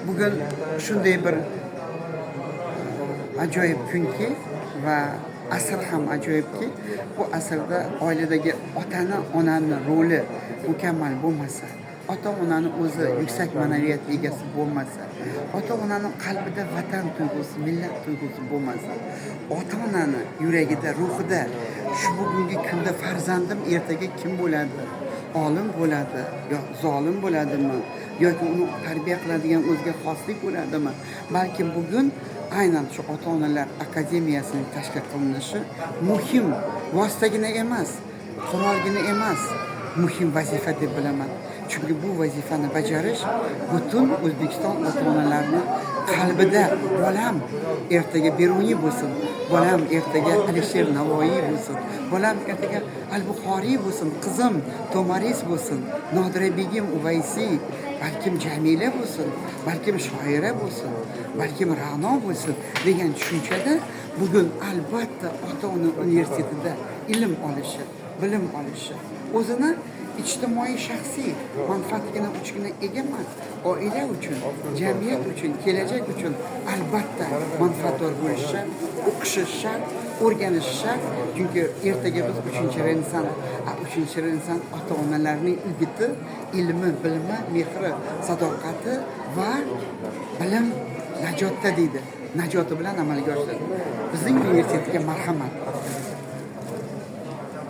Bugun shunday bir ajoyib kunki va asr ham ajoyibki, bu asrda oiladagi onani roli mukammal bo'lmasa, ota-onani o'zi yuksak ma'naviyat egasi bo'lmasa, ota-onani qalbida vatan tuyg'usi, millat tuyg'usi bo'lmasa, ota-onani yuragida, ruhida shu bugungi kunda farzandim ertaga kim bo'ladi? Olim bo'ladi, yo zolim bo'ladimi? Yoki uni tarbiya qiladigan o'ziga xoslik bo'ladimi? Balkim bugun aynan shu ota-onalar akademiyasining tashkil qilinishi muhim vositagina emas, qurolgina emas, muhim vazifa deb bilaman. Chunki bu vazifani bajarish butun O'zbekiston ota-onalarini qalbida bolam ertaga Beruniy bo'lsin, bolam ertaga Alisher Navoiy bo'lsin, bolam ertaga Al-Buxoriy bo'lsin, qizim Tomaris bo'lsin, Nodira begim Uvaysiy, balkim Jamila bo'lsin, balkim shoira bo'lsin, balkim Ra'no bo'lsin degan tushunchada bugun albatta ota-ona universitetida ilm olishi, bilim olishi, o'zini ijtimoiy shaxsiy manfaatigina uchgina ega emas, oila uchun, jamiyat uchun, kelajak uchun albatta manfaatdor bo'lishi shart, o'qishi shart, o'rganishi shart. Chunki ertaga biz 3-Renessans ota-onalarning o'giti, ilmi, bilimi, mehri, sadoqati va bilim najotda deydi. Najoti bilan amalga oshadi. Bizning universitetga marhamat.